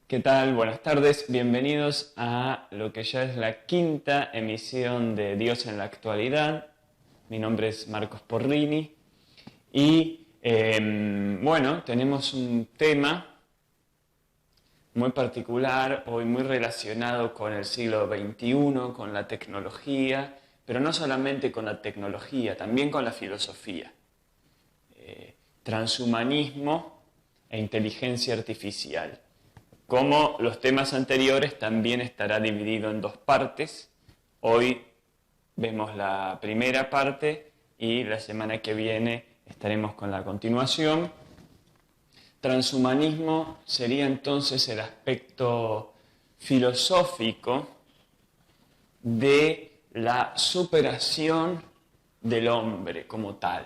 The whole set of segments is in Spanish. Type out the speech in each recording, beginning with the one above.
¿Qué tal? Buenas tardes, bienvenidos a lo que ya es la quinta emisión de Dios en la actualidad. Mi nombre es Marcos Porrini y bueno, tenemos un tema muy particular, hoy muy relacionado con el siglo XXI, con la tecnología, pero no solamente con la tecnología, también con la filosofía. Transhumanismo e inteligencia artificial. Como los temas anteriores, también estará dividido en dos partes. Hoy vemos la primera parte y la semana que viene estaremos con la continuación. Transhumanismo sería entonces el aspecto filosófico de la superación del hombre como tal.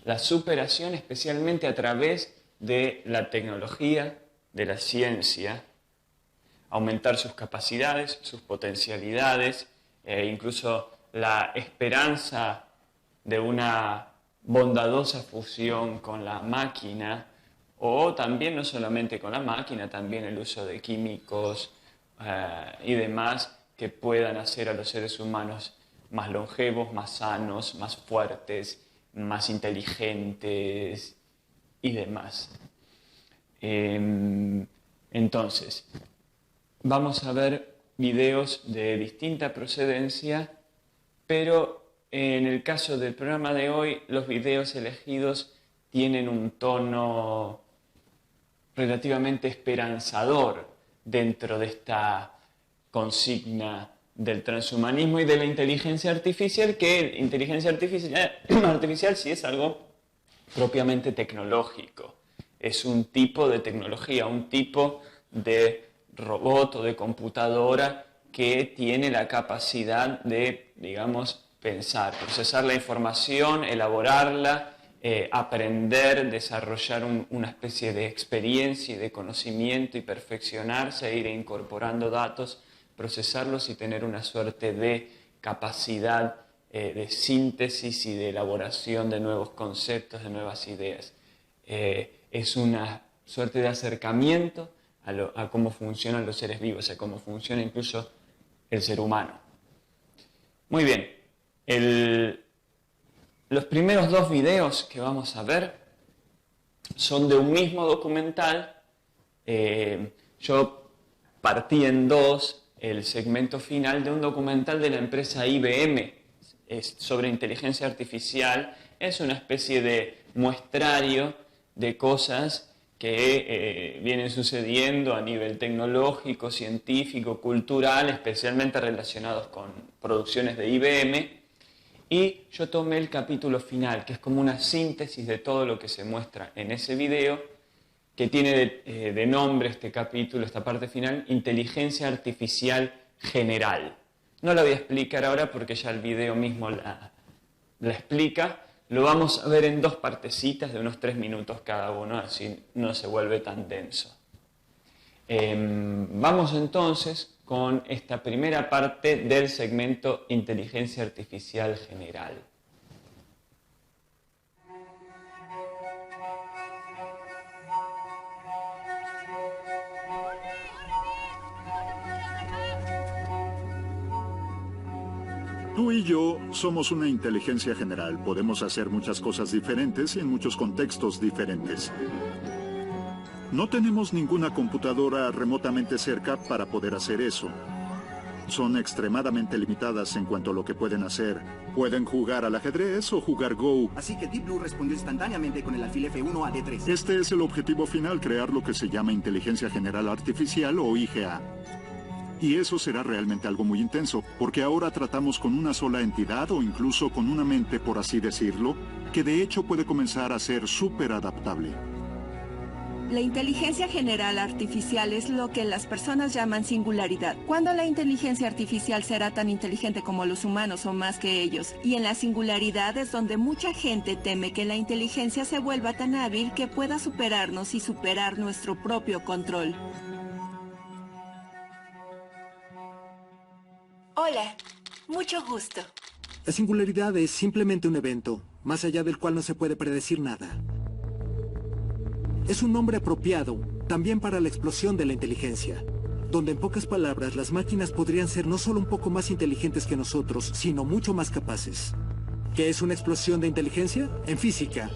La superación especialmente a través de la tecnología, de la ciencia, aumentar sus capacidades, sus potencialidades, incluso la esperanza de una bondadosa fusión con la máquina, o también no solamente con la máquina, también el uso de químicos y demás que puedan hacer a los seres humanos más longevos, más sanos, más fuertes, más inteligentes y demás. Entonces, vamos a ver videos de distinta procedencia, pero en el caso del programa de hoy, los videos elegidos tienen un tono relativamente esperanzador dentro de esta consigna del transhumanismo y de la inteligencia artificial, que inteligencia artificial sí es algo propiamente tecnológico. Es un tipo de tecnología, un tipo de robot o de computadora que tiene la capacidad de, digamos, pensar, procesar la información, elaborarla, aprender, desarrollar una especie de experiencia y de conocimiento y perfeccionarse, ir incorporando datos, procesarlos y tener una suerte de capacidad de síntesis y de elaboración de nuevos conceptos, de nuevas ideas. Es una suerte de acercamiento a cómo funcionan los seres vivos, a cómo funciona incluso el ser humano. Muy bien, los primeros dos videos que vamos a ver son de un mismo documental. Yo partí en dos el segmento final de un documental de la empresa IBM sobre inteligencia artificial. Es una especie de muestrario de cosas que vienen sucediendo a nivel tecnológico, científico, cultural, especialmente relacionados con producciones de IBM. Y yo tomé el capítulo final, que es como una síntesis de todo lo que se muestra en ese video, que tiene de nombre este capítulo, esta parte final, Inteligencia Artificial General. No la voy a explicar ahora porque ya el video mismo la explica. Lo vamos a ver en dos partecitas de unos 3 minutos cada uno, así no se vuelve tan denso. Vamos entonces con esta primera parte del segmento Inteligencia Artificial General. Tú y yo somos una inteligencia general. Podemos hacer muchas cosas diferentes en muchos contextos diferentes. No tenemos ninguna computadora remotamente cerca para poder hacer eso. Son extremadamente limitadas en cuanto a lo que pueden hacer. Pueden jugar al ajedrez o jugar Go. Así que Deep Blue respondió instantáneamente con el alfil F1 a D3. Este es el objetivo final, crear lo que se llama Inteligencia General Artificial o IGA. Y eso será realmente algo muy intenso, porque ahora tratamos con una sola entidad o incluso con una mente, por así decirlo, que de hecho puede comenzar a ser súper adaptable. La inteligencia general artificial es lo que las personas llaman singularidad. ¿Cuándo la inteligencia artificial será tan inteligente como los humanos o más que ellos? Y en la singularidad es donde mucha gente teme que la inteligencia se vuelva tan hábil que pueda superarnos y superar nuestro propio control. Hola, mucho gusto. La singularidad es simplemente un evento, más allá del cual no se puede predecir nada. Es un nombre apropiado, también para la explosión de la inteligencia, donde en pocas palabras las máquinas podrían ser no solo un poco más inteligentes que nosotros, sino mucho más capaces. ¿Qué es una explosión de inteligencia? En física,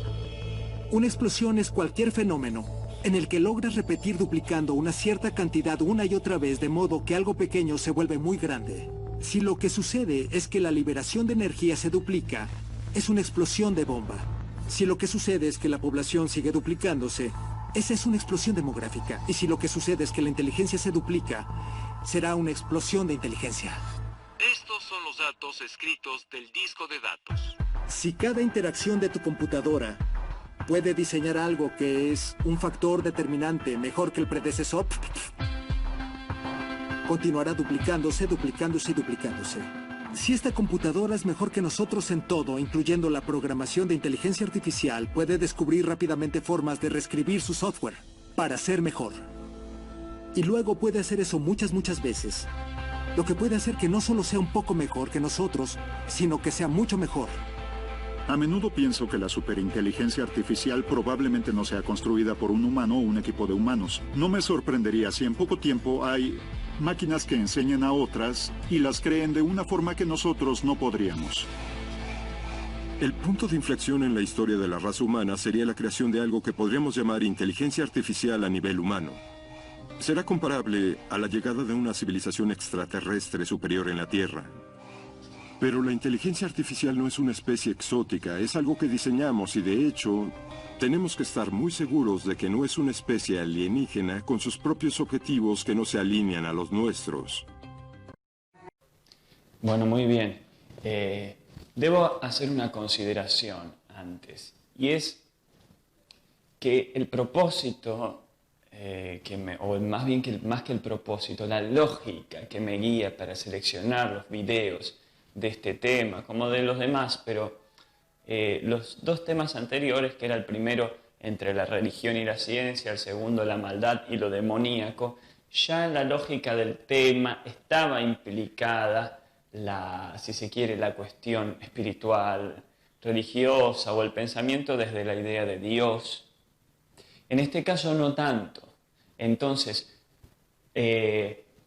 una explosión es cualquier fenómeno en el que logras repetir duplicando una cierta cantidad una y otra vez de modo que algo pequeño se vuelve muy grande. Si lo que sucede es que la liberación de energía se duplica, es una explosión de bomba. Si lo que sucede es que la población sigue duplicándose, esa es una explosión demográfica. Y si lo que sucede es que la inteligencia se duplica, será una explosión de inteligencia. Estos son los datos escritos del disco de datos. Si cada interacción de tu computadora puede diseñar algo que es un factor determinante mejor que el predecesor, continuará duplicándose, duplicándose y duplicándose. Si esta computadora es mejor que nosotros en todo, incluyendo la programación de inteligencia artificial, puede descubrir rápidamente formas de reescribir su software para ser mejor. Y luego puede hacer eso muchas veces. Lo que puede hacer que no solo sea un poco mejor que nosotros, sino que sea mucho mejor. A menudo pienso que la superinteligencia artificial probablemente no sea construida por un humano o un equipo de humanos. No me sorprendería si en poco tiempo hay máquinas que enseñen a otras y las creen de una forma que nosotros no podríamos. El punto de inflexión en la historia de la raza humana sería la creación de algo que podríamos llamar inteligencia artificial a nivel humano. Será comparable a la llegada de una civilización extraterrestre superior en la Tierra. Pero la inteligencia artificial no es una especie exótica, es algo que diseñamos y de hecho tenemos que estar muy seguros de que no es una especie alienígena con sus propios objetivos que no se alinean a los nuestros. Bueno, muy bien. Debo hacer una consideración antes, y es que el propósito, más que el propósito, la lógica que me guía para seleccionar los videos de este tema, como de los demás, pero los dos temas anteriores, que era el primero entre la religión y la ciencia, el segundo la maldad y lo demoníaco, ya en la lógica del tema estaba implicada si se quiere, la cuestión espiritual, religiosa o el pensamiento desde la idea de Dios. En este caso no tanto. Entonces,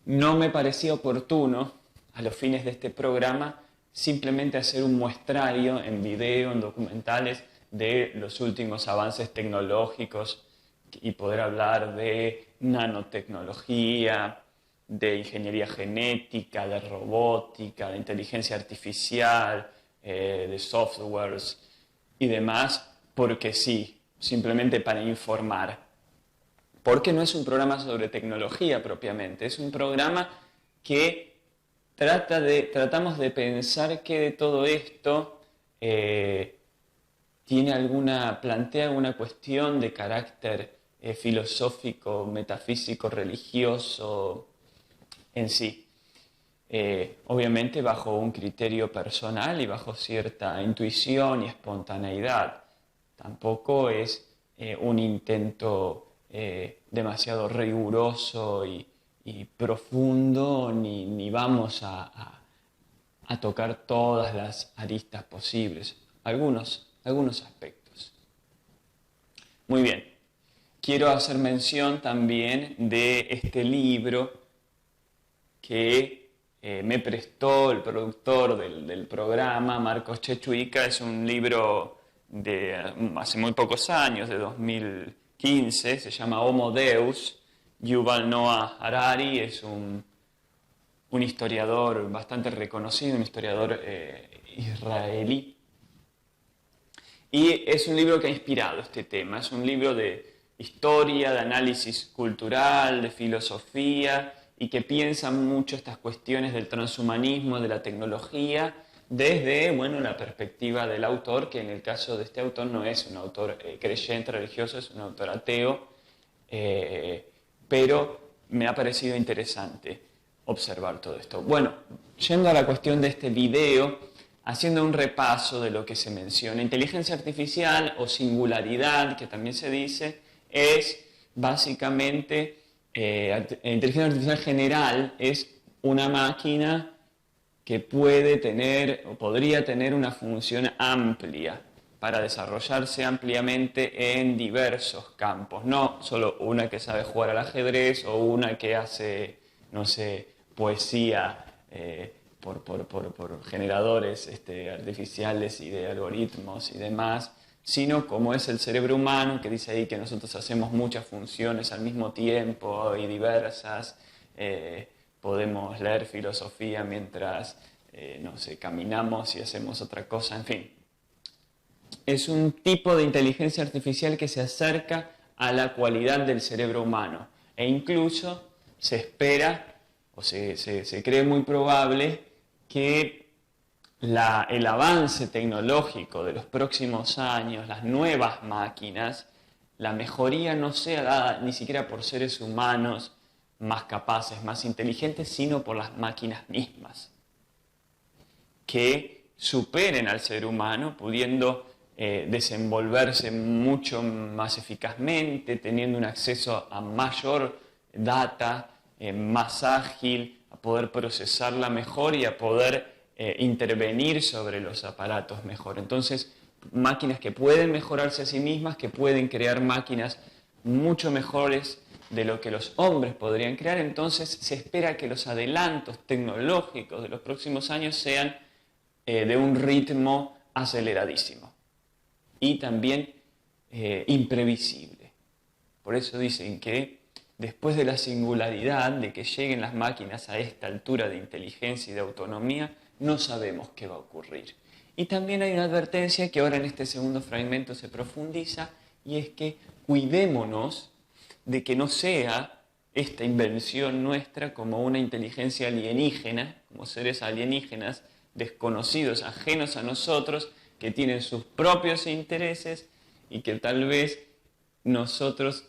no me parecía oportuno, a los fines de este programa, simplemente hacer un muestrario en video, en documentales, de los últimos avances tecnológicos y poder hablar de nanotecnología, de ingeniería genética, de robótica, de inteligencia artificial, de softwares y demás, porque sí, simplemente para informar. Porque no es un programa sobre tecnología propiamente, es un programa que tratamos de pensar que de todo esto plantea alguna cuestión de carácter filosófico, metafísico, religioso en sí. Obviamente bajo un criterio personal y bajo cierta intuición y espontaneidad. Tampoco es un intento demasiado riguroso y profundo, ni vamos a tocar todas las aristas posibles, algunos aspectos. Muy bien, quiero hacer mención también de este libro que me prestó el productor del programa, Marcos Chechuica. Es un libro de hace muy pocos años, de 2015, se llama Homo Deus. Yuval Noah Harari es un historiador bastante reconocido, un historiador israelí. Y es un libro que ha inspirado este tema, es un libro de historia, de análisis cultural, de filosofía, y que piensa mucho estas cuestiones del transhumanismo, de la tecnología, desde la perspectiva del autor, que en el caso de este autor no es un autor creyente, religioso, es un autor ateo, pero me ha parecido interesante observar todo esto. Bueno, yendo a la cuestión de este video, haciendo un repaso de lo que se menciona, inteligencia artificial o singularidad, que también se dice, es básicamente, inteligencia artificial general es una máquina que puede tener o podría tener una función amplia, para desarrollarse ampliamente en diversos campos, no solo una que sabe jugar al ajedrez o una que hace, no sé, poesía por generadores artificiales y de algoritmos y demás, sino como es el cerebro humano, que dice ahí que nosotros hacemos muchas funciones al mismo tiempo y diversas, podemos leer filosofía mientras, no sé, caminamos y hacemos otra cosa, en fin. Es un tipo de inteligencia artificial que se acerca a la cualidad del cerebro humano e incluso se espera o se cree muy probable que el avance tecnológico de los próximos años, las nuevas máquinas, la mejoría no sea dada ni siquiera por seres humanos más capaces, más inteligentes, sino por las máquinas mismas, que superen al ser humano, pudiendo desenvolverse mucho más eficazmente, teniendo un acceso a mayor data, más ágil, a poder procesarla mejor y a poder intervenir sobre los aparatos mejor. Entonces, máquinas que pueden mejorarse a sí mismas, que pueden crear máquinas mucho mejores de lo que los hombres podrían crear. Entonces, se espera que los adelantos tecnológicos de los próximos años sean de un ritmo aceleradísimo y también imprevisible. Por eso dicen que después de la singularidad, de que lleguen las máquinas a esta altura de inteligencia y de autonomía, no sabemos qué va a ocurrir. Y también hay una advertencia que ahora en este segundo fragmento se profundiza, y es que cuidémonos de que no sea esta invención nuestra como una inteligencia alienígena, como seres alienígenas desconocidos, ajenos a nosotros, que tienen sus propios intereses y que tal vez nosotros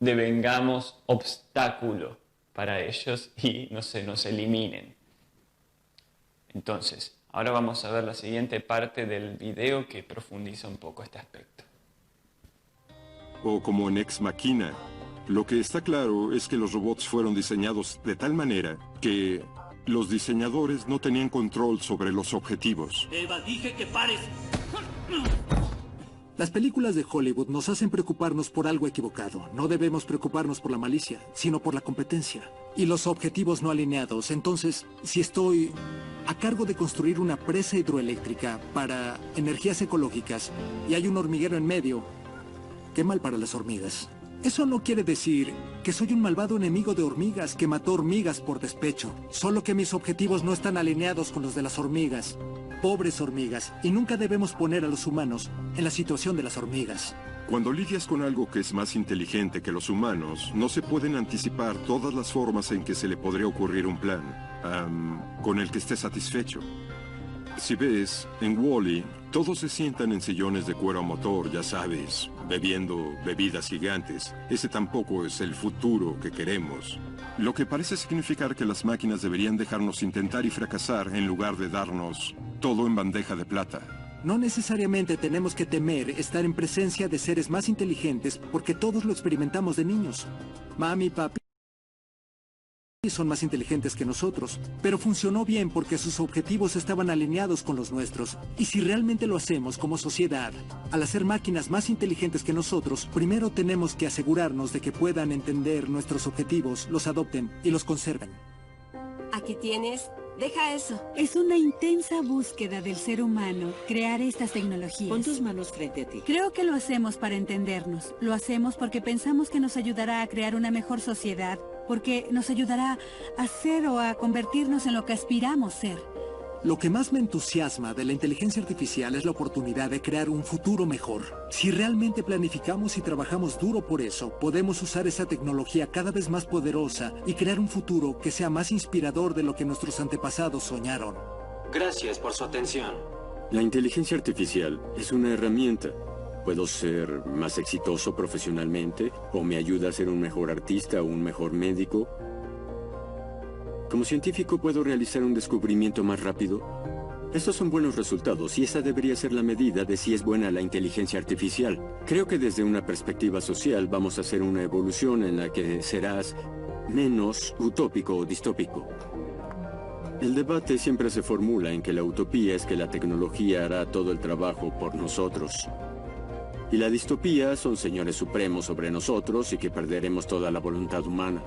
devengamos obstáculo para ellos y nos eliminen. Entonces, ahora vamos a ver la siguiente parte del video que profundiza un poco este aspecto. O como en Ex Machina, lo que está claro es que los robots fueron diseñados de tal manera que los diseñadores no tenían control sobre los objetivos. Eva, dije que pares. Las películas de Hollywood nos hacen preocuparnos por algo equivocado. No debemos preocuparnos por la malicia, sino por la competencia. Y los objetivos no alineados. Entonces, si estoy a cargo de construir una presa hidroeléctrica para energías ecológicas y hay un hormiguero en medio, qué mal para las hormigas. Eso no quiere decir que soy un malvado enemigo de hormigas que mató hormigas por despecho. Solo que mis objetivos no están alineados con los de las hormigas. Pobres hormigas, y nunca debemos poner a los humanos en la situación de las hormigas. Cuando lidias con algo que es más inteligente que los humanos, no se pueden anticipar todas las formas en que se le podría ocurrir un plan con el que esté satisfecho. Si ves, en Wall-E, todos se sientan en sillones de cuero a motor, ya sabes, bebiendo bebidas gigantes. Ese tampoco es el futuro que queremos. Lo que parece significar que las máquinas deberían dejarnos intentar y fracasar en lugar de darnos todo en bandeja de plata. No necesariamente tenemos que temer estar en presencia de seres más inteligentes porque todos lo experimentamos de niños. Mami y papi son más inteligentes que nosotros, pero funcionó bien porque sus objetivos estaban alineados con los nuestros. Y si realmente lo hacemos como sociedad, al hacer máquinas más inteligentes que nosotros, primero tenemos que asegurarnos de que puedan entender nuestros objetivos, los adopten y los conserven. Aquí tienes. Deja eso. Es una intensa búsqueda del ser humano crear estas tecnologías. Pon tus manos frente a ti. Creo que lo hacemos para entendernos. Lo hacemos porque pensamos que nos ayudará a crear una mejor sociedad, porque nos ayudará a ser o a convertirnos en lo que aspiramos ser. Lo que más me entusiasma de la inteligencia artificial es la oportunidad de crear un futuro mejor. Si realmente planificamos y trabajamos duro por eso, podemos usar esa tecnología cada vez más poderosa y crear un futuro que sea más inspirador de lo que nuestros antepasados soñaron. Gracias por su atención. La inteligencia artificial es una herramienta. Puedo ser más exitoso profesionalmente, o me ayuda a ser un mejor artista o un mejor médico. Como científico, ¿puedo realizar un descubrimiento más rápido? Estos son buenos resultados y esa debería ser la medida de si es buena la inteligencia artificial. Creo que desde una perspectiva social vamos a hacer una evolución en la que serás menos utópico o distópico. El debate siempre se formula en que la utopía es que la tecnología hará todo el trabajo por nosotros. Y la distopía son señores supremos sobre nosotros y que perderemos toda la voluntad humana.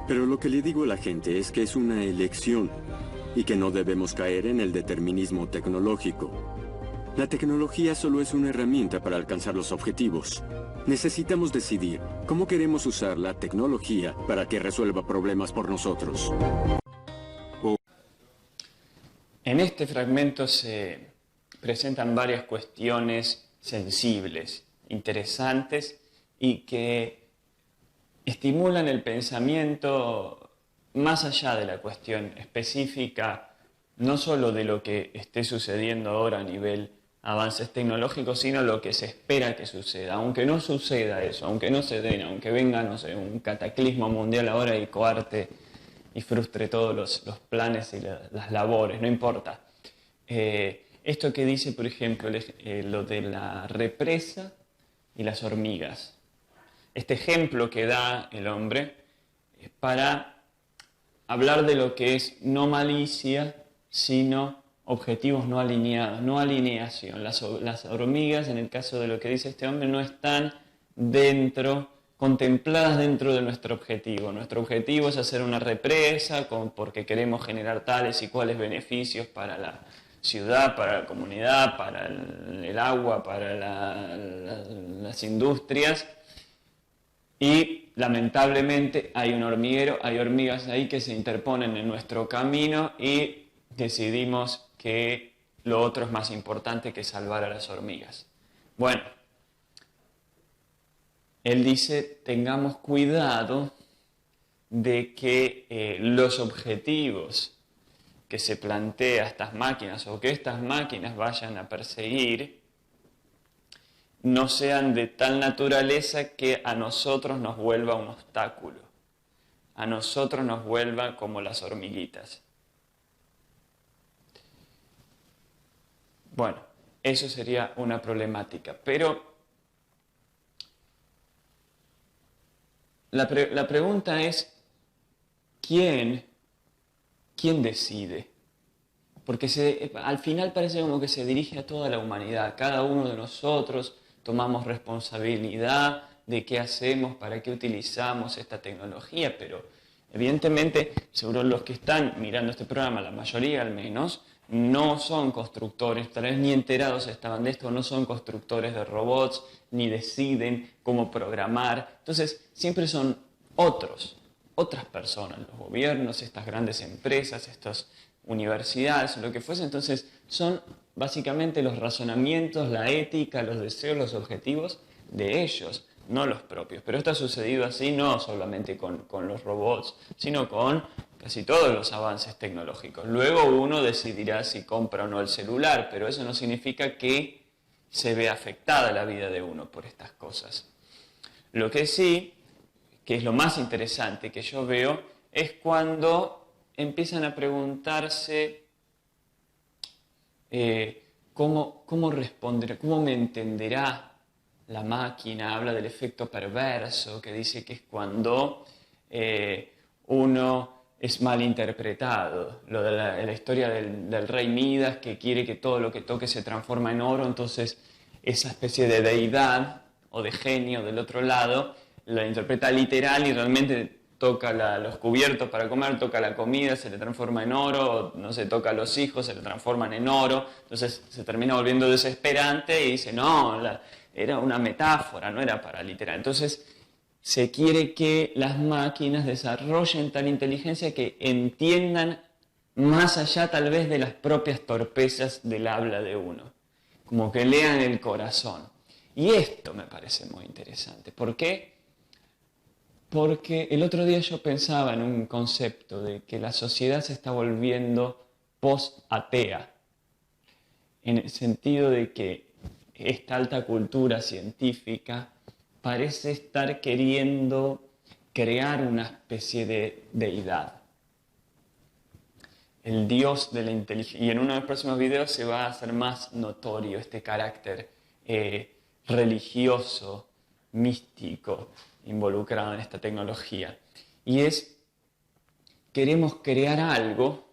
Pero lo que le digo a la gente es que es una elección y que no debemos caer en el determinismo tecnológico. La tecnología solo es una herramienta para alcanzar los objetivos. Necesitamos decidir cómo queremos usar la tecnología para que resuelva problemas por nosotros. En este fragmento se presentan varias cuestiones sensibles, interesantes y que estimulan el pensamiento más allá de la cuestión específica, no solo de lo que esté sucediendo ahora a nivel avances tecnológicos, sino lo que se espera que suceda. Aunque no suceda eso, aunque no se den, aunque venga, no sé, un cataclismo mundial ahora y coarte y frustre todos los planes y las labores, no importa. Esto que dice, por ejemplo, lo de la represa y las hormigas. Este ejemplo que da el hombre es para hablar de lo que es no malicia, sino objetivos no alineados, no alineación. Las hormigas, en el caso de lo que dice este hombre, no están contempladas dentro de nuestro objetivo. Nuestro objetivo es hacer una represa porque queremos generar tales y cuales beneficios para la ciudad, para la comunidad, para el agua, para las industrias. Y lamentablemente hay un hormiguero, hay hormigas ahí que se interponen en nuestro camino y decidimos que lo otro es más importante que salvar a las hormigas. Bueno, él dice, tengamos cuidado de que los objetivos que se plantea estas máquinas o que estas máquinas vayan a perseguir no sean de tal naturaleza que a nosotros nos vuelva un obstáculo, a nosotros nos vuelva como las hormiguitas. Bueno, eso sería una problemática, pero la pregunta es, ¿quién decide? Porque al final parece como que se dirige a toda la humanidad, cada uno de nosotros tomamos responsabilidad de qué hacemos, para qué utilizamos esta tecnología, pero evidentemente, seguro los que están mirando este programa, la mayoría al menos, no son constructores, tal vez ni enterados estaban de esto, no son constructores de robots, ni deciden cómo programar. Entonces, siempre son otras personas, los gobiernos, estas grandes empresas, estas universidades, o lo que fuese. Entonces, son básicamente los razonamientos, la ética, los deseos, los objetivos de ellos, no los propios. Pero esto ha sucedido así no solamente con los robots, sino con casi todos los avances tecnológicos. Luego uno decidirá si compra o no el celular, pero eso no significa que se vea afectada la vida de uno por estas cosas. Lo que sí, que es lo más interesante que yo veo, es cuando empiezan a preguntarse cómo responderá, cómo me entenderá la máquina. Habla del efecto perverso, que dice que es cuando uno es mal interpretado. Lo de la historia del rey Midas, que quiere que todo lo que toque se transforma en oro, entonces esa especie de deidad o de genio del otro lado la interpreta literal y realmente toca los cubiertos para comer, toca la comida, se le transforma en oro, no se toca a los hijos, se le transforman en oro. Entonces se termina volviendo desesperante y dice, no, era una metáfora, no era para literal. Entonces se quiere que las máquinas desarrollen tal inteligencia que entiendan más allá tal vez de las propias torpezas del habla de uno, como que lean el corazón. Y esto me parece muy interesante. ¿Por qué? Porque el otro día yo pensaba en un concepto de que la sociedad se está volviendo post-atea, en el sentido de que esta alta cultura científica parece estar queriendo crear una especie de deidad. El Dios de la inteligencia. Y en uno de los próximos videos se va a hacer más notorio este carácter religioso, místico, involucrado en esta tecnología. Y queremos crear algo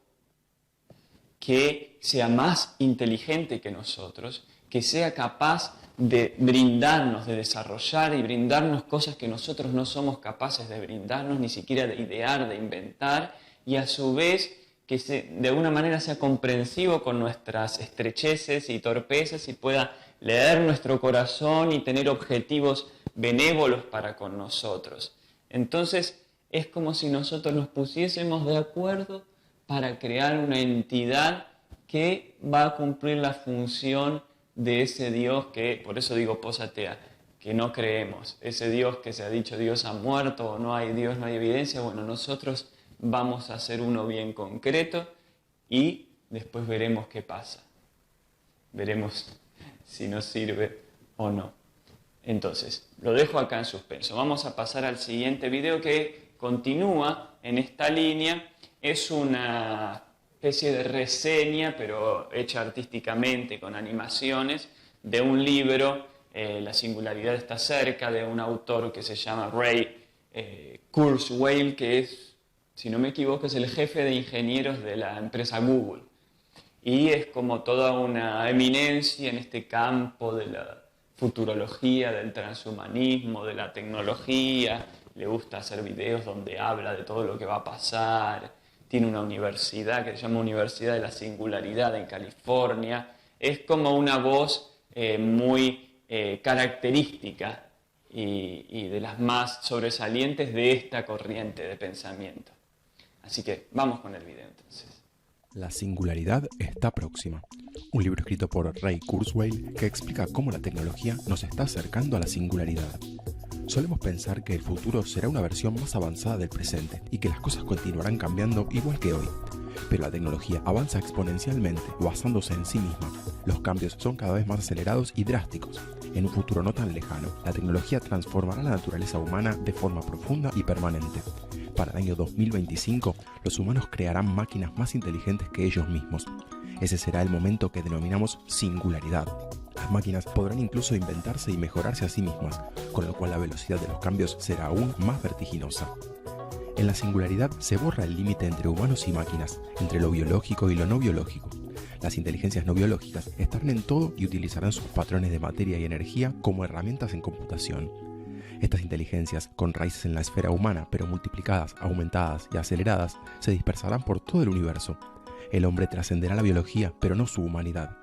que sea más inteligente que nosotros, que sea capaz de brindarnos, de desarrollar y brindarnos cosas que nosotros no somos capaces de brindarnos, ni siquiera de idear, de inventar, y a su vez que de alguna manera sea comprensivo con nuestras estrecheces y torpezas y pueda leer nuestro corazón y tener objetivos benévolos para con nosotros. Entonces es como si nosotros nos pusiésemos de acuerdo para crear una entidad que va a cumplir la función de ese Dios que, por eso digo posatea, que no creemos. Ese Dios que se ha dicho Dios ha muerto o no hay Dios, no hay evidencia. Bueno, nosotros vamos a hacer uno bien concreto y después veremos qué pasa. Veremos si nos sirve o no. Entonces, lo dejo acá en suspenso. Vamos a pasar al siguiente video que continúa en esta línea. Es una especie de reseña, pero hecha artísticamente con animaciones, de un libro, La singularidad está cerca, de un autor que se llama Ray Kurzweil, que es, si no me equivoco, es el jefe de ingenieros de la empresa Google. Y es como toda una eminencia en este campo de la futurología, del transhumanismo, de la tecnología. Le gusta hacer videos donde habla de todo lo que va a pasar. Tiene una universidad que se llama Universidad de la Singularidad en California. Es como una voz muy característica y de las más sobresalientes de esta corriente de pensamiento. Así que vamos con el video entonces. La singularidad está próxima. Un libro escrito por Ray Kurzweil que explica cómo la tecnología nos está acercando a la singularidad. Solemos pensar que el futuro será una versión más avanzada del presente y que las cosas continuarán cambiando igual que hoy. Pero la tecnología avanza exponencialmente, basándose en sí misma. Los cambios son cada vez más acelerados y drásticos. En un futuro no tan lejano, la tecnología transformará la naturaleza humana de forma profunda y permanente. Para el año 2025, los humanos crearán máquinas más inteligentes que ellos mismos. Ese será el momento que denominamos singularidad. Las máquinas podrán incluso inventarse y mejorarse a sí mismas, con lo cual la velocidad de los cambios será aún más vertiginosa. En la singularidad se borra el límite entre humanos y máquinas, entre lo biológico y lo no biológico. Las inteligencias no biológicas estarán en todo y utilizarán sus patrones de materia y energía como herramientas en computación. Estas inteligencias, con raíces en la esfera humana, pero multiplicadas, aumentadas y aceleradas, se dispersarán por todo el universo. El hombre trascenderá la biología, pero no su humanidad.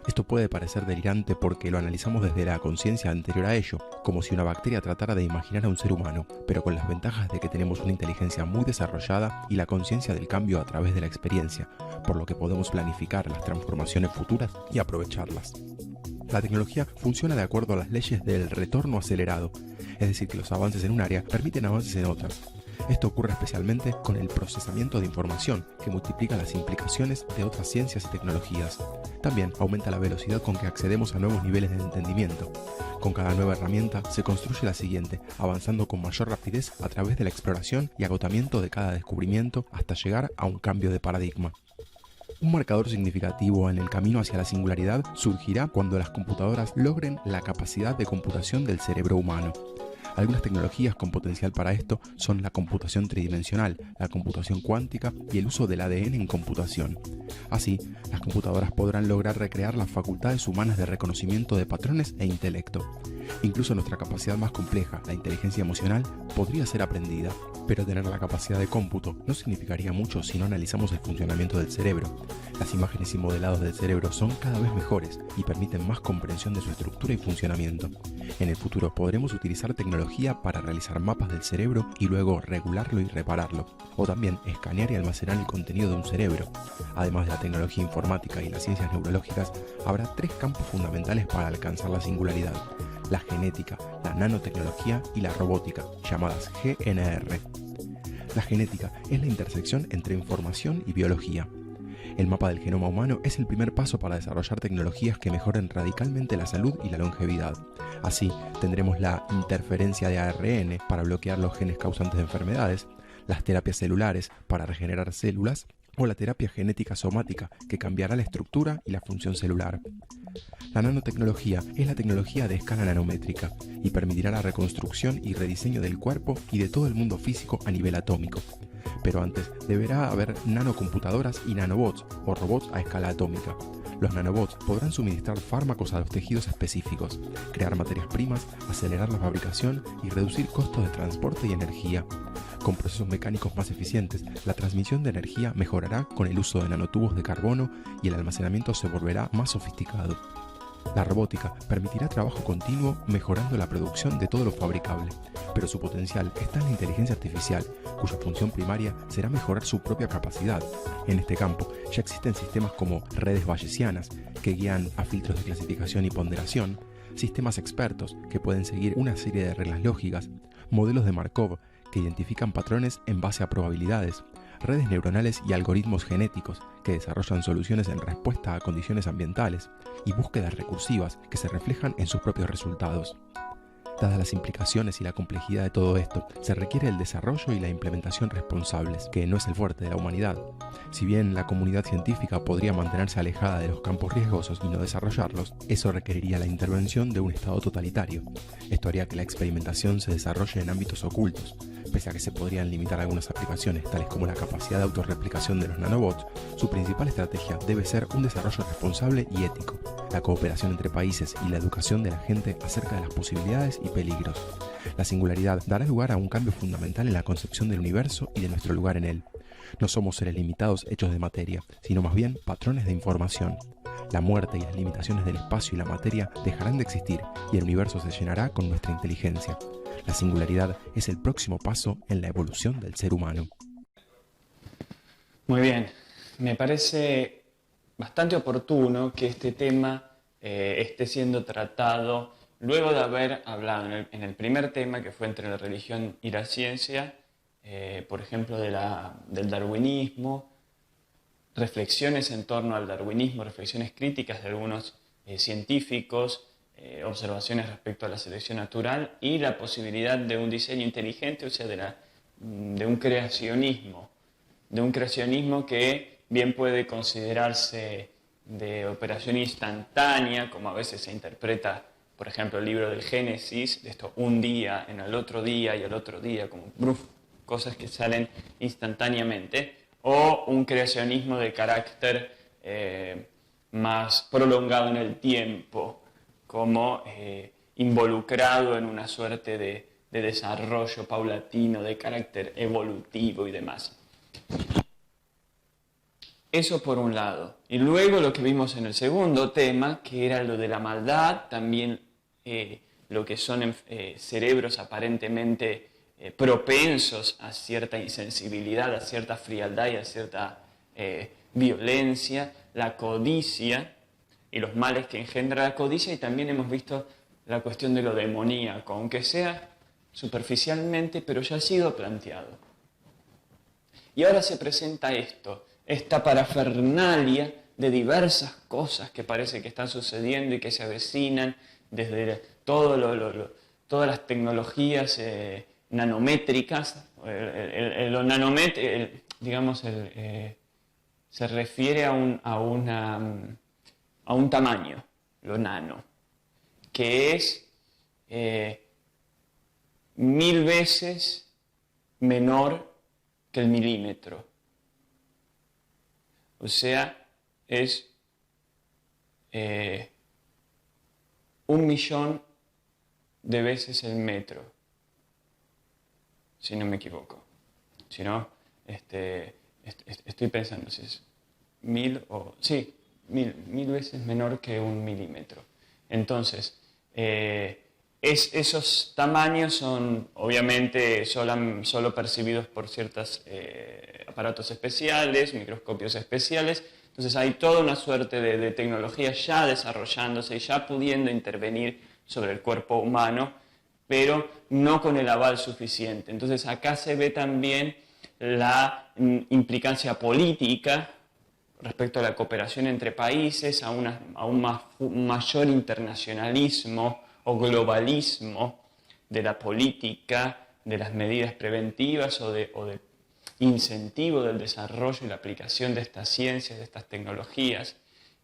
Esto puede parecer delirante porque lo analizamos desde la conciencia anterior a ello, como si una bacteria tratara de imaginar a un ser humano, pero con las ventajas de que tenemos una inteligencia muy desarrollada y la conciencia del cambio a través de la experiencia, por lo que podemos planificar las transformaciones futuras y aprovecharlas. La tecnología funciona de acuerdo a las leyes del retorno acelerado, es decir, que los avances en un área permiten avances en otras. Esto ocurre especialmente con el procesamiento de información, que multiplica las implicaciones de otras ciencias y tecnologías. También aumenta la velocidad con que accedemos a nuevos niveles de entendimiento. Con cada nueva herramienta se construye la siguiente, avanzando con mayor rapidez a través de la exploración y agotamiento de cada descubrimiento hasta llegar a un cambio de paradigma. Un marcador significativo en el camino hacia la singularidad surgirá cuando las computadoras logren la capacidad de computación del cerebro humano. Algunas tecnologías con potencial para esto son la computación tridimensional, la computación cuántica y el uso del ADN en computación. Así, las computadoras podrán lograr recrear las facultades humanas de reconocimiento de patrones e intelecto. Incluso nuestra capacidad más compleja, la inteligencia emocional, podría ser aprendida. Pero tener la capacidad de cómputo no significaría mucho si no analizamos el funcionamiento del cerebro. Las imágenes y modelados del cerebro son cada vez mejores y permiten más comprensión de su estructura y funcionamiento. En el futuro podremos utilizar tecnología para realizar mapas del cerebro y luego regularlo y repararlo, o también escanear y almacenar el contenido de un cerebro. Además de la tecnología informática y las ciencias neurológicas, habrá tres campos fundamentales para alcanzar la singularidad: la genética, la nanotecnología y la robótica, llamadas GNR. La genética es la intersección entre información y biología. El mapa del genoma humano es el primer paso para desarrollar tecnologías que mejoren radicalmente la salud y la longevidad. Así, tendremos la interferencia de ARN para bloquear los genes causantes de enfermedades, las terapias celulares para regenerar células, o la terapia genética somática, que cambiará la estructura y la función celular. La nanotecnología es la tecnología de escala nanométrica y permitirá la reconstrucción y rediseño del cuerpo y de todo el mundo físico a nivel atómico. Pero antes deberá haber nanocomputadoras y nanobots o robots a escala atómica. Los nanobots podrán suministrar fármacos a los tejidos específicos, crear materias primas, acelerar la fabricación y reducir costos de transporte y energía. Con procesos mecánicos más eficientes, la transmisión de energía mejorará con el uso de nanotubos de carbono y el almacenamiento se volverá más sofisticado. La robótica permitirá trabajo continuo mejorando la producción de todo lo fabricable, pero su potencial está en la inteligencia artificial, cuya función primaria será mejorar su propia capacidad. En este campo ya existen sistemas como redes bayesianas, que guían a filtros de clasificación y ponderación, sistemas expertos que pueden seguir una serie de reglas lógicas, modelos de Markov que identifican patrones en base a probabilidades, redes neuronales y algoritmos genéticos que desarrollan soluciones en respuesta a condiciones ambientales y búsquedas recursivas que se reflejan en sus propios resultados. Dadas las implicaciones y la complejidad de todo esto, se requiere el desarrollo y la implementación responsables, que no es el fuerte de la humanidad. Si bien la comunidad científica podría mantenerse alejada de los campos riesgosos y no desarrollarlos, eso requeriría la intervención de un Estado totalitario. Esto haría que la experimentación se desarrolle en ámbitos ocultos. Pese a que se podrían limitar algunas aplicaciones, tales como la capacidad de autorreplicación de los nanobots, su principal estrategia debe ser un desarrollo responsable y ético, la cooperación entre países y la educación de la gente acerca de las posibilidades y peligros. La singularidad dará lugar a un cambio fundamental en la concepción del universo y de nuestro lugar en él. No somos seres limitados hechos de materia, sino más bien patrones de información. La muerte y las limitaciones del espacio y la materia dejarán de existir y el universo se llenará con nuestra inteligencia. La singularidad es el próximo paso en la evolución del ser humano. Muy bien, me parece bastante oportuno que este tema esté siendo tratado luego de haber hablado en el primer tema, que fue entre la religión y la ciencia, por ejemplo, del darwinismo, reflexiones en torno al darwinismo, reflexiones críticas de algunos científicos, observaciones respecto a la selección natural y la posibilidad de un diseño inteligente, o sea, de un creacionismo que bien puede considerarse de operación instantánea, como a veces se interpreta, por ejemplo, el libro del Génesis, de esto un día, en el otro día y al otro día, como cosas que salen instantáneamente, o un creacionismo de carácter más prolongado en el tiempo, como involucrado en una suerte de desarrollo paulatino, de carácter evolutivo y demás. Eso por un lado. Y luego lo que vimos en el segundo tema, que era lo de la maldad, también lo que son cerebros aparentemente propensos a cierta insensibilidad, a cierta frialdad y a cierta violencia, la codicia y los males que engendra la codicia, y también hemos visto la cuestión de lo demoníaco, aunque sea superficialmente, pero ya ha sido planteado. Y ahora se presenta esta parafernalia de diversas cosas que parece que están sucediendo y que se avecinan desde todas las tecnologías nanométricas. Se refiere a un tamaño, lo nano, que es 1000 veces menor que el milímetro. O sea, es 1.000.000 de veces el metro, si no me equivoco. Si no, estoy pensando si es 1000 o... Sí, 1000 veces menor que un milímetro. Entonces, esos tamaños son obviamente solo percibidos por ciertos aparatos especiales, microscopios especiales. Entonces hay toda una suerte de tecnología ya desarrollándose y ya pudiendo intervenir sobre el cuerpo humano, pero no con el aval suficiente. Entonces acá se ve también la implicancia política respecto a la cooperación entre países, a un mayor internacionalismo o globalismo de la política, de las medidas preventivas o de incentivo del desarrollo y la aplicación de estas ciencias, de estas tecnologías,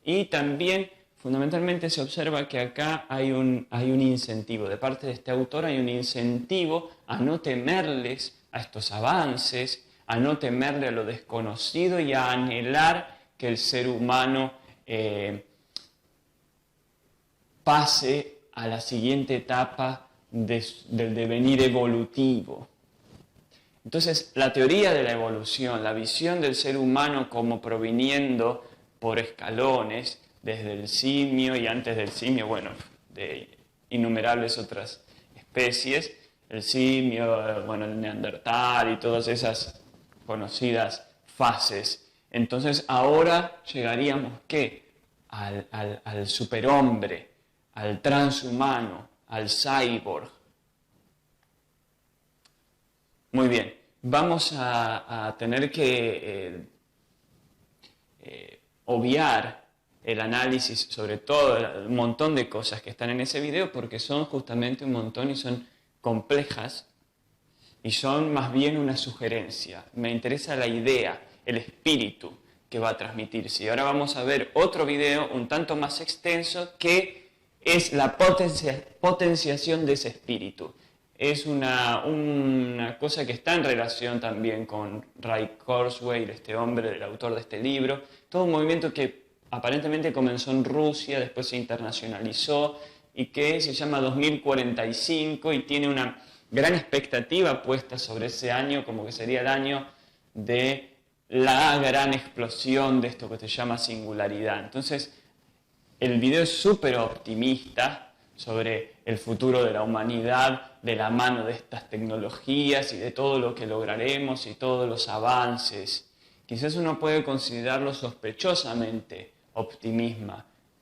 y también fundamentalmente se observa que acá hay un incentivo, de parte de este autor hay un incentivo a no temerles a estos avances, a no temerle a lo desconocido y a anhelar que el ser humano pase a la siguiente etapa del devenir evolutivo. Entonces, la teoría de la evolución, la visión del ser humano como proviniendo por escalones, desde el simio y antes del simio, bueno, de innumerables otras especies, el simio, bueno, el neandertal y todas esas conocidas fases. Entonces, ahora llegaríamos, ¿qué? Al superhombre, al transhumano, al cyborg. Muy bien, vamos a tener que obviar el análisis sobre todo un montón de cosas que están en ese video porque son justamente un montón y son complejas y son más bien una sugerencia. Me interesa la idea, el espíritu que va a transmitirse. Y ahora vamos a ver otro video un tanto más extenso que es la potenciación de ese espíritu. Es una cosa que está en relación también con Ray Kurzweil, este hombre, el autor de este libro. Todo un movimiento que aparentemente comenzó en Rusia, después se internacionalizó y que se llama 2045 y tiene una gran expectativa puesta sobre ese año, como que sería el año de la gran explosión de esto que se llama singularidad. Entonces, el video es súper optimista sobre el futuro de la humanidad, de la mano de estas tecnologías y de todo lo que lograremos y todos los avances. Quizás uno puede considerarlo sospechosamente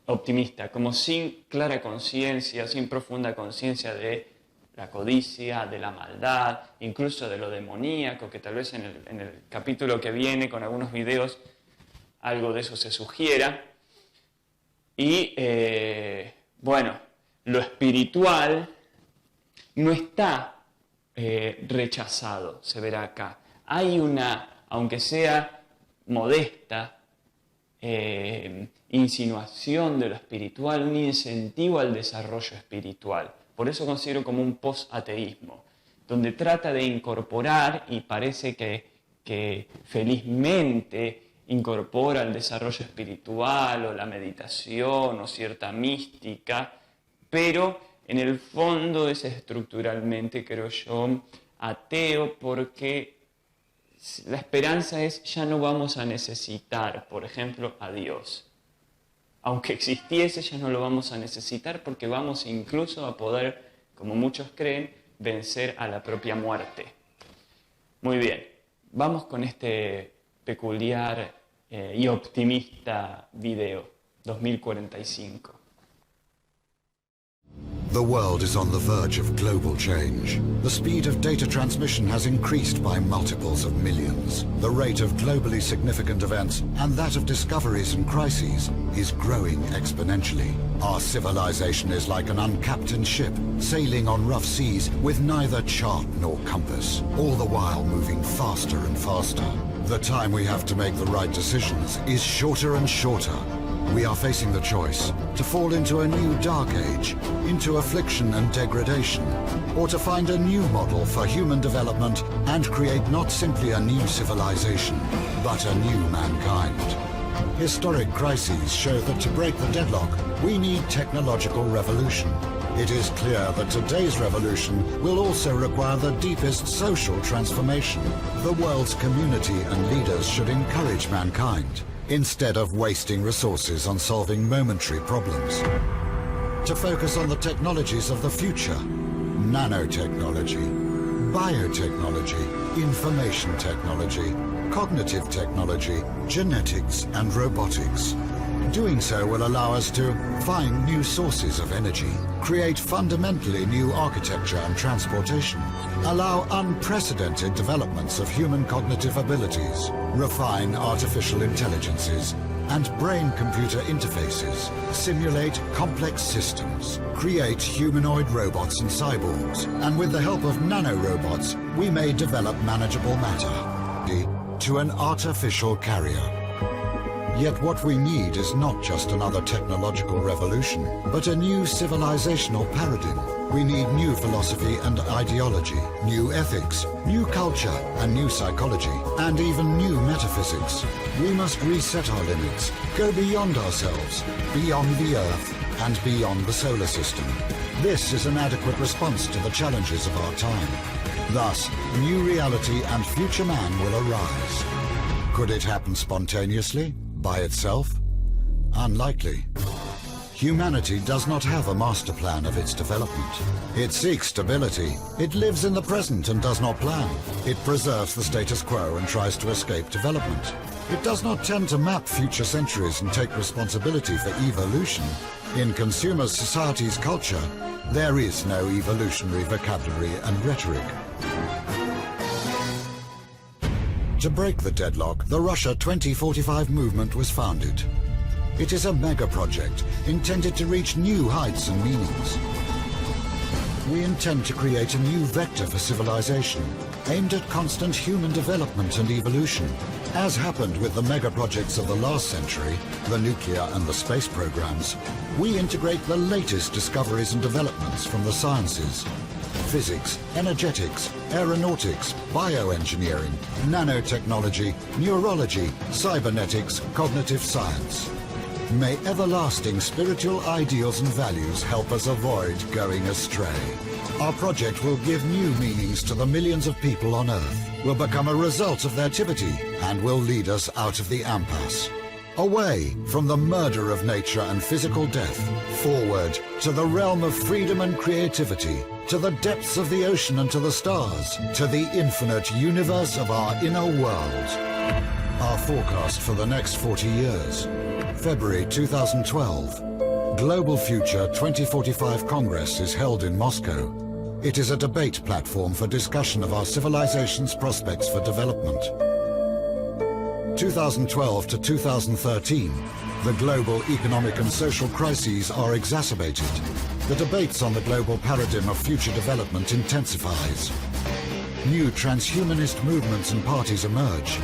optimista, como sin clara conciencia, sin profunda conciencia de la codicia, de la maldad, incluso de lo demoníaco, que tal vez en el capítulo que viene, con algunos videos, algo de eso se sugiera. Y, bueno, lo espiritual no está rechazado, se verá acá. Hay una, aunque sea modesta, insinuación de lo espiritual, un incentivo al desarrollo espiritual. Por eso considero como un post-ateísmo, donde trata de incorporar, y parece que felizmente incorpora el desarrollo espiritual o la meditación o cierta mística, pero en el fondo es estructuralmente, creo yo, ateo, porque la esperanza es ya no vamos a necesitar, por ejemplo, a Dios. Aunque existiese, ya no lo vamos a necesitar porque vamos incluso a poder, como muchos creen, vencer a la propia muerte. Muy bien, vamos con este peculiar y optimista video, 2045. The world is on the verge of global change. The speed of data transmission has increased by multiples of millions. The rate of globally significant events and that of discoveries and crises is growing exponentially. Our civilization is like an uncaptained ship sailing on rough seas with neither chart nor compass, all the while moving faster and faster. The time we have to make the right decisions is shorter and shorter. We are facing the choice to fall into a new dark age, into affliction and degradation, or to find a new model for human development and create not simply a new civilization, but a new mankind. Historic crises show that to break the deadlock, we need technological revolution. It is clear that today's revolution will also require the deepest social transformation. The world's community and leaders should encourage mankind, instead of wasting resources on solving momentary problems, to focus on the technologies of the future: nanotechnology, biotechnology, information technology, cognitive technology, genetics and robotics. Doing so will allow us to find new sources of energy, create fundamentally new architecture and transportation, allow unprecedented developments of human cognitive abilities, refine artificial intelligences and brain-computer interfaces, simulate complex systems, create humanoid robots and cyborgs, and with the help of nanorobots, we may develop manageable matter to an artificial carrier. Yet what we need is not just another technological revolution, but a new civilizational paradigm. We need new philosophy and ideology, new ethics, new culture and new psychology, and even new metaphysics. We must reset our limits, go beyond ourselves, beyond the Earth, and beyond the solar system. This is an adequate response to the challenges of our time. Thus, new reality and future man will arise. Could it happen spontaneously, by itself? Unlikely. Humanity does not have a master plan of its development. It seeks stability. It lives in the present and does not plan. It preserves the status quo and tries to escape development. It does not tend to map future centuries and take responsibility for evolution. In consumer society's culture, there is no evolutionary vocabulary and rhetoric. To break the deadlock, the Russia 2045 movement was founded. It is a mega project intended to reach new heights and meanings. We intend to create a new vector for civilization, aimed at constant human development and evolution. As happened with the mega projects of the last century, the nuclear and the space programs, we integrate the latest discoveries and developments from the sciences: physics, energetics, aeronautics, bioengineering, nanotechnology, neurology, cybernetics, cognitive science. May everlasting spiritual ideals and values help us avoid going astray. Our project will give new meanings to the millions of people on Earth, will become a result of their activity, and will lead us out of the impasse. Away from the murder of nature and physical death, forward to the realm of freedom and creativity, to the depths of the ocean and to the stars, to the infinite universe of our inner world. Our forecast for the next 40 years. February 2012. Global Future 2045 Congress is held in Moscow. It is a debate platform for discussion of our civilization's prospects for development. 2012 to 2013, the global economic and social crises are exacerbated. The debates on the global paradigm of future development intensifies. New transhumanist movements and parties emerge.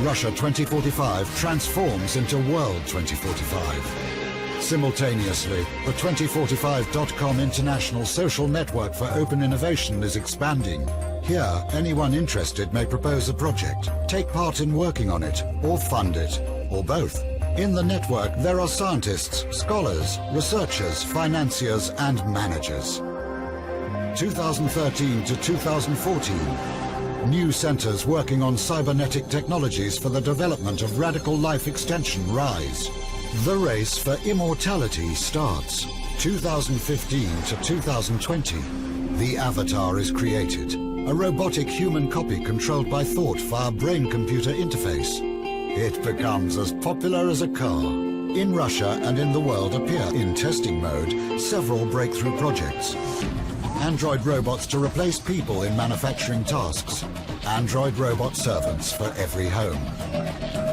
Russia 2045 transforms into World 2045. Simultaneously, the 2045.com international social network for open innovation is expanding. Here, anyone interested may propose a project, take part in working on it, or fund it, or both. In the network, there are scientists, scholars, researchers, financiers, and managers. 2013 to 2014. New centers working on cybernetic technologies for the development of radical life extension rise. The race for immortality starts. 2015 to 2020. The Avatar is created. A robotic human copy controlled by thought via brain-computer interface. It becomes as popular as a car. In Russia and in the world appear in testing mode several breakthrough projects. Android robots to replace people in manufacturing tasks. Android robot servants for every home.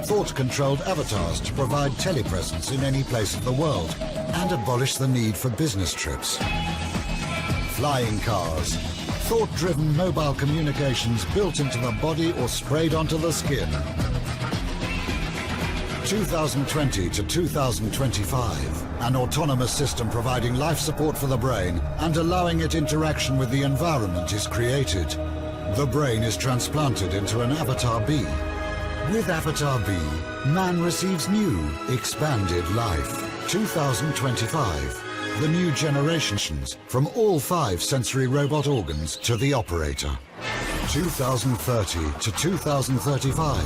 Thought-controlled avatars to provide telepresence in any place of the world and abolish the need for business trips. Flying cars. Thought-driven mobile communications built into the body or sprayed onto the skin. 2020 to 2025. An autonomous system providing life support for the brain and allowing it interaction with the environment is created. The brain is transplanted into an Avatar B. With Avatar B, man receives new, expanded life. 2025. The new generations, from all 5 sensory robot organs to the operator. 2030 to 2035.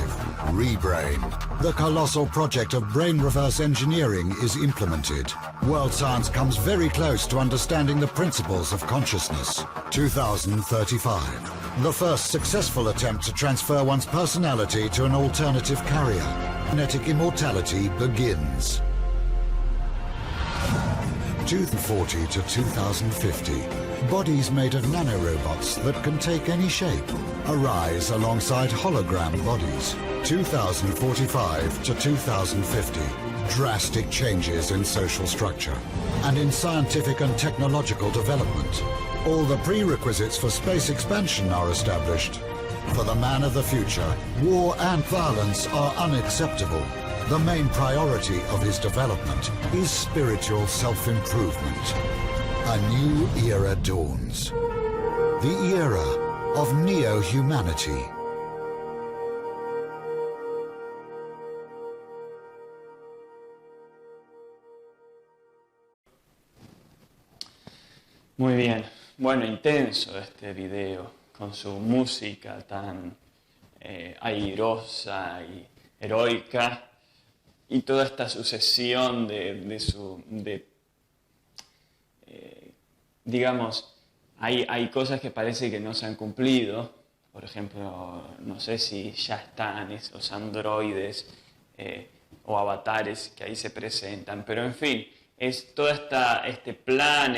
Rebrain. The colossal project of brain reverse engineering is implemented. World science comes very close to understanding the principles of consciousness. 2035. The first successful attempt to transfer one's personality to an alternative carrier. Genetic immortality begins. 2040 to 2050. Bodies made of nanorobots that can take any shape arise alongside hologram bodies. 2045 to 2050. Drastic changes in social structure and in scientific and technological development. All the prerequisites for space expansion are established. For the man of the future, war and violence are unacceptable. The main priority of his development is spiritual self-improvement. A new era dawns. The era of neo-humanity. Muy bien. Bueno, intenso este video, con su música tan airosa y heroica, y toda esta sucesión digamos, hay cosas que parece que no se han cumplido. Por ejemplo, no sé si ya están esos androides o avatares que ahí se presentan, pero en fin, es todo este plan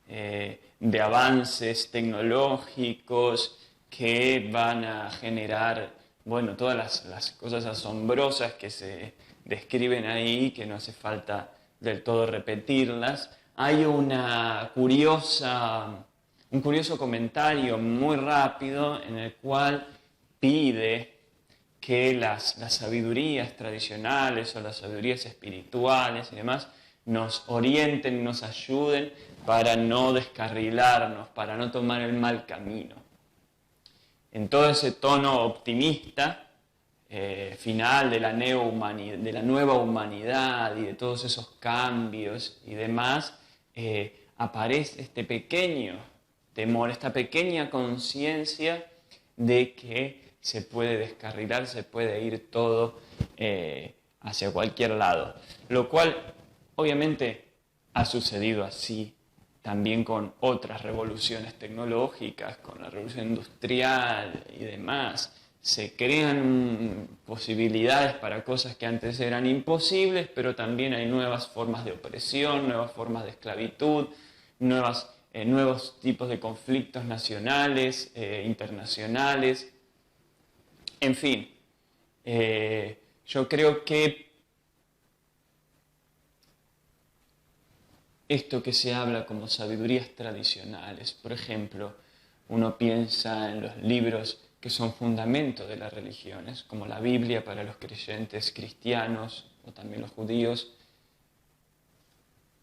de avances tecnológicos que van a generar, bueno, todas las cosas asombrosas que se describen ahí, que no hace falta del todo repetirlas. Hay un curioso comentario muy rápido en el cual pide que las sabidurías tradicionales o las sabidurías espirituales y demás nos orienten, nos ayuden para no descarrilarnos, para no tomar el mal camino. En todo ese tono optimista, final de la nueva humanidad y de todos esos cambios y demás, aparece este pequeño temor, esta pequeña conciencia de que se puede descarrilar, se puede ir todo hacia cualquier lado. Lo cual, obviamente, ha sucedido así también con otras revoluciones tecnológicas, con la revolución industrial y demás. Se crean posibilidades para cosas que antes eran imposibles, pero también hay nuevas formas de opresión, nuevas formas de esclavitud, nuevos tipos de conflictos nacionales, internacionales. En fin, yo creo que esto que se habla como sabidurías tradicionales, por ejemplo, uno piensa en los libros que son fundamento de las religiones, como la Biblia para los creyentes cristianos o también los judíos.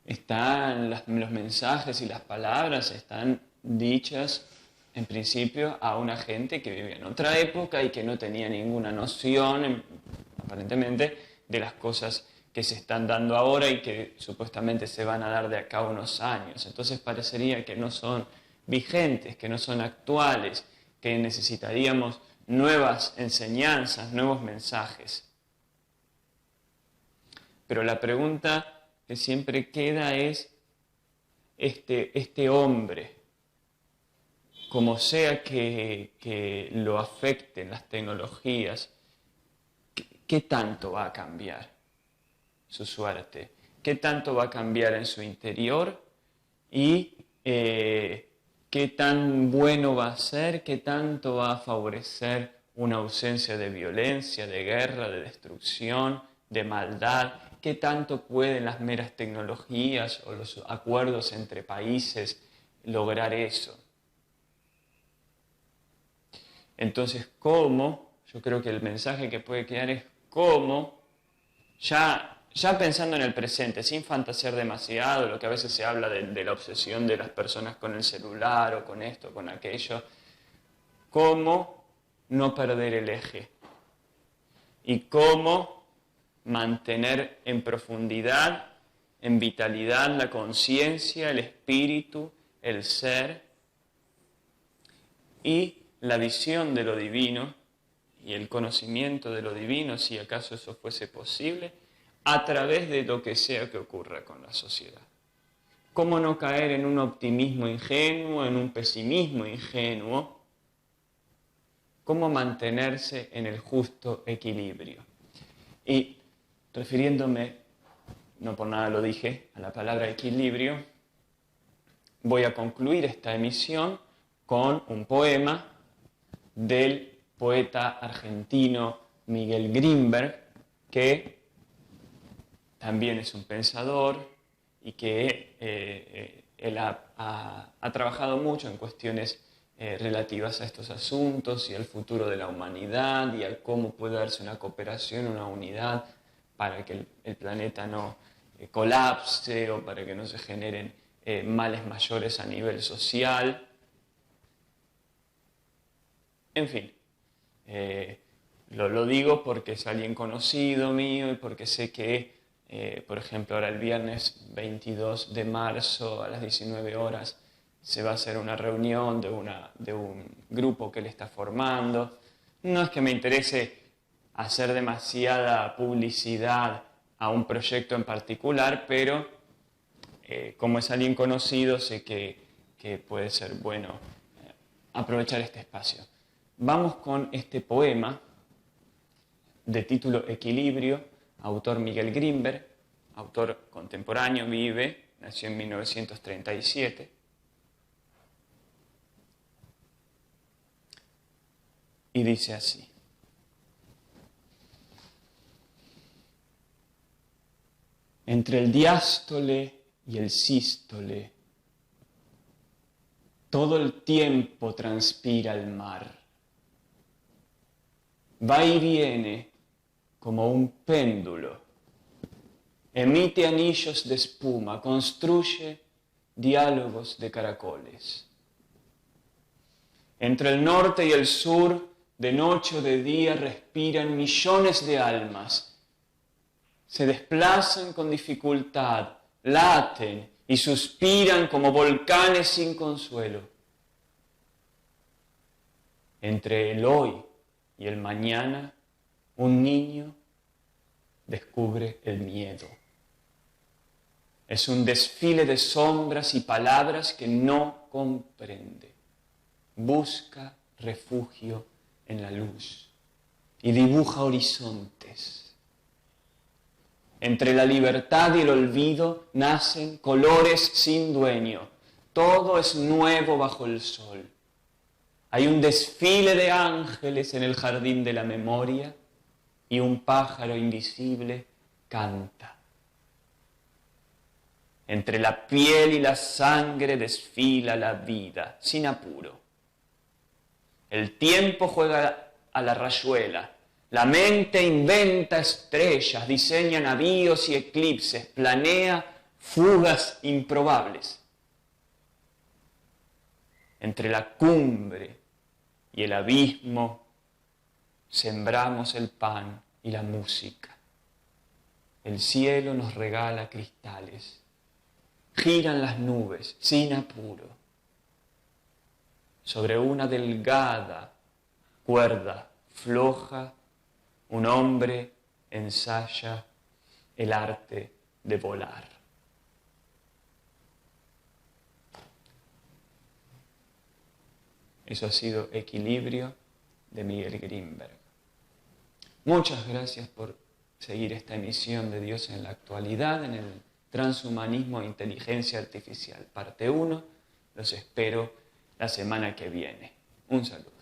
Los mensajes y las palabras están dichas en principio a una gente que vivía en otra época y que no tenía ninguna noción, aparentemente, de las cosas que se están dando ahora y que supuestamente se van a dar de acá a unos años. Entonces parecería que no son vigentes, que no son actuales, que necesitaríamos nuevas enseñanzas, nuevos mensajes. Pero la pregunta que siempre queda es, este hombre, como sea que lo afecten las tecnologías, ¿qué tanto va a cambiar su suerte? ¿Qué tanto va a cambiar en su interior? Y qué tan bueno va a ser, qué tanto va a favorecer una ausencia de violencia, de guerra, de destrucción, de maldad, qué tanto pueden las meras tecnologías o los acuerdos entre países lograr eso. Entonces, ¿cómo? Yo creo que el mensaje que puede quedar es cómo, ya pensando en el presente, sin fantasear demasiado, lo que a veces se habla de la obsesión de las personas con el celular o con esto, con aquello, cómo no perder el eje y cómo mantener en profundidad, en vitalidad, la conciencia, el espíritu, el ser y la visión de lo divino y el conocimiento de lo divino, si acaso eso fuese posible, a través de lo que sea que ocurra con la sociedad. ¿Cómo no caer en un optimismo ingenuo, en un pesimismo ingenuo? ¿Cómo mantenerse en el justo equilibrio? Y refiriéndome, no por nada lo dije, a la palabra equilibrio, voy a concluir esta emisión con un poema del poeta argentino Miguel Grinberg, que también es un pensador y que él ha trabajado mucho en cuestiones relativas a estos asuntos y al futuro de la humanidad y a cómo puede darse una cooperación, una unidad para que el planeta no colapse o para que no se generen males mayores a nivel social. En fin, lo digo porque es alguien conocido mío y porque sé que, por ejemplo, ahora el viernes 22 de marzo a las 19 horas se va a hacer una reunión de un grupo que él está formando. No es que me interese hacer demasiada publicidad a un proyecto en particular, pero como es alguien conocido, sé que puede ser bueno aprovechar este espacio. Vamos con este poema de título Equilibrio, autor Miguel Grimberg, autor contemporáneo, nació en 1937. Y dice así: entre el diástole y el sístole, todo el tiempo transpira el mar. Va y viene como un péndulo, emite anillos de espuma, construye diálogos de caracoles. Entre el norte y el sur, de noche o de día, respiran millones de almas. Se desplazan con dificultad, laten y suspiran como volcanes sin consuelo. Entre el hoy y el mañana, un niño descubre el miedo. Es un desfile de sombras y palabras que no comprende. Busca refugio en la luz y dibuja horizontes. Entre la libertad y el olvido nacen colores sin dueño. Todo es nuevo bajo el sol. Hay un desfile de ángeles en el jardín de la memoria y un pájaro invisible canta. Entre la piel y la sangre desfila la vida, sin apuro. El tiempo juega a la rayuela. La mente inventa estrellas, diseña navíos y eclipses, planea fugas improbables. Entre la cumbre y el abismo sembramos el pan y la música. El cielo nos regala cristales. Giran las nubes sin apuro. Sobre una delgada cuerda floja, un hombre ensaya el arte de volar. Eso ha sido Equilibrio de Miguel Grimberg. Muchas gracias por seguir esta emisión de Dios en la actualidad, en el transhumanismo e inteligencia artificial, parte 1. Los espero la semana que viene. Un saludo.